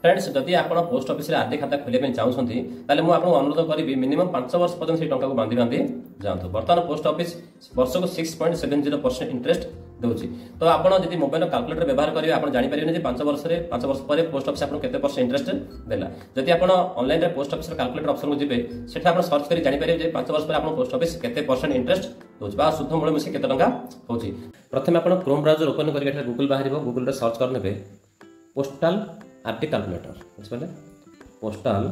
Friends जदि आप post office रे आरडी खाता खोलिया चाहूँगी ताले मुझे आपको अनुरोध करी मिनिमम 5 वर्ष पर्यंत से टंका को बांधि बांधि जातु। बर्तमान पोस्ट ऑफिस वर्ष को 6.70% इंटरेस्ट दूसरी। तो आपड़ जब मोबाइल कैलकुलेटर व्यवहार करेंगे आप जापर 5 वर्ष पर पोस्ट ऑफिस आपको केते परसेंट इंटरेस्ट देला। जदि आप online post office calculator option को जीवे सेठा आप सर्च कर जापर 5 वर्ष पर आप पोस्ट ऑफिस केते परसेंट इंटरेस्ट दूसरी बा शुद्ध मूल्य मिसी केते टंका होची। प्रथम आप क्रोम ब्राउजर ओपन करके गूगल बाहर गूगल सर्च करने पोस्टाल आरटी कैलकुलेटर बुझे पोस्टाल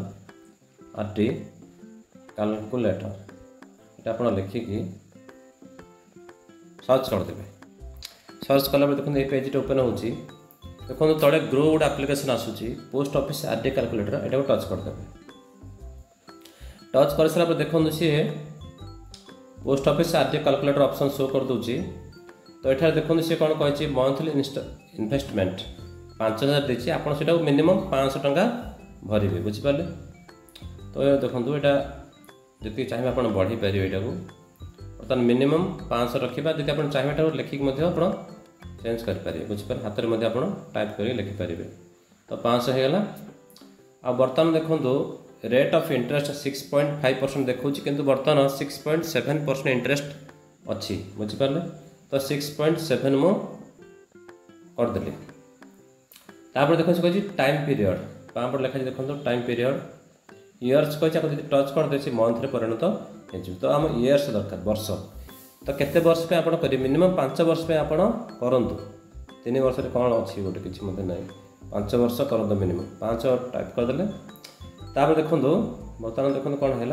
आरटी कैलकुलेटर ये आप लिखिकी सर्च करदे। सर्च कला देखो ये पेज ओपन हो देखो तले ग्रो गोटे आप्लिकेसन आसूची पोस्ट ऑफिस आरडी कैलकुलेटर यहाँ टच करदे। टच कर सारा देखो सी post office RD calculator option show कर दूची। तो ये देखो सी कौन कही मंथली इन्वेस्टमेंट 5000 देती आपड़ से मिनिमम 500 टंका भरवे बुझिपारे। तो देखो यहाँ जी चाहिए आप बढ़ी पारे यहाँ बर्तमान मिनिमम 500 रखा जी आप चाहिए लिखिक आप चेंज करेंगे बुझिपारे हाथ में आप टाइप कर लिखिपारे। तो 500 होगा। आ बर्तमान देखो रेट ऑफ इंटरेस्ट 6.5% देखा कि बर्तमान 6.7% इंटरेस्ट अच्छी बुझिपारे। तो 6.7 मु करदेली। तापर देखो से कही टाइम पीरियड पाँच लिखा देखो टाइम पीरियड इयर्स कही टच करदे से मंथ में परिणत हो। तो आम इयर्स दरकार वर्ष। तो केते वर्ष पे आपण करेंगे मिनिमम 5 वर्ष पे आपण करंतु 3 वर्ष कौन अच्छी गोटे किसी मतलब ना 5 वर्ष करंतु मिनिमम 5 टाइप करदे। तापर देखो बर्तमान देखो कौन है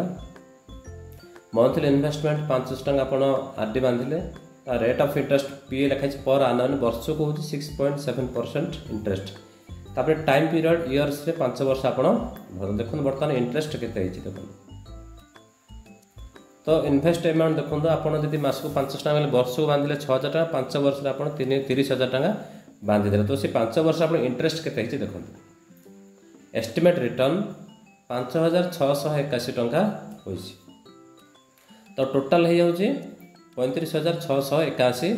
मंथली इन्वेस्टमेंट 500 टंका आप आरडी बांधिले रेट ऑफ इंटरेस्ट पी लिखाई पर आनुअल वर्ष को हूँ 6.7% इंटरेस्ट। तापर टाइम पीरियड इयर्स रे 5 वर्ष आप देखो बर्तमान इंटरेस्ट केते देखो। तो इन्वेस्ट अमाउंट देखो आपड़ जब मास को 500 टका वर्ष को बांधिले 6000 टका 5 वर्ष आप 30,000 टका बांधिदे। तो से 5 वर्ष आप इंटरेस्ट केते देखो। एस्टिमेट रिटर्न 5681 टंका हो। तो टोटाल हो जाऊँगी 35,681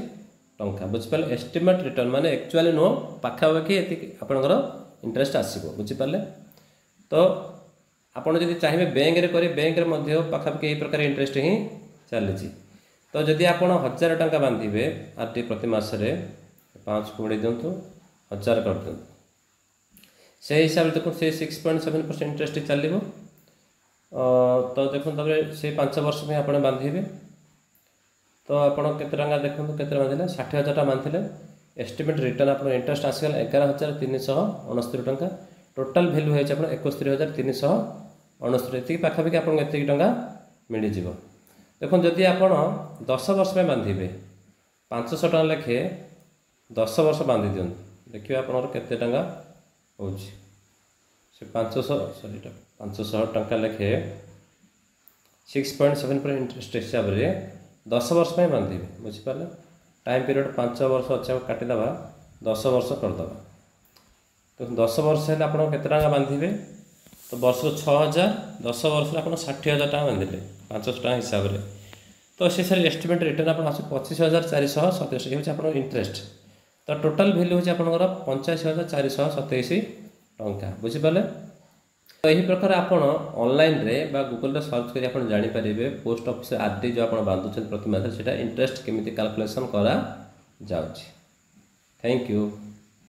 टंका बुझिपारे। एस्टिमेट रिटर्न माने एक्चुअली नो पाखापाखि आपंकर इंटरेस्ट आसो बुझिपारे। तो आपड़ जब चाहिए बैंक रे करे बैंक रे पाखापाखि यही प्रकार इंटरेस्ट ही चली। तो जदि आप 1000 टंका बांधे आरटी प्रति मसरे 5 को बढ़े दिंतु 1000 कर दिंतु से हिसाब से देखो से 6.7% इंटरेस्ट चलो। तो देखो से 5 वर्ष में आप बांधे। तो आपड़ केते टंका देखो केते बांधिले 60,000 टका बांधिले। एस्टिमेट रिटर्न आप इंटरेस्ट आसगला 11,369 टंका। टोटाल भैल्यू है 61,369 पाखापाखि आपको एतिक टंका मिल जाव। देखो जदि आप 10 वर्ष में बांधे 500 टका लेखे 10 वर्ष बांधि दिखाँ देखिए आपंकर केते टंका हो 500 टका लेखे 6.7% इंटरेस्ट हिसाब से 10 वर्ष में बांधे बुझिपारे। टाइम पीरियड 5 वर्ष अच्छे काटिदे 10 वर्ष करदे। तो 10 वर्ष है आप केते बांधे तो वर्ष को 6,000 10 वर्ष आप 60,000 टका बांधिले 500 टका हिसाब से। तो से सर एस्टिमेट रिटर्न आप 25,427 ये आप इंटरेस्ट। तो टोटाल भैल्यू हो आपंकर 85,427 टंका बुझिपारे। तो यही प्रकार आप ऑनलाइन रे बा गूगल रे सर्च कर जानीपर पोस्ट ऑफिस आरडी जो आप बांधुचे प्रति मास से इंटरेस्ट केमी कैलकुलेसन करा जाउछि। Thank you.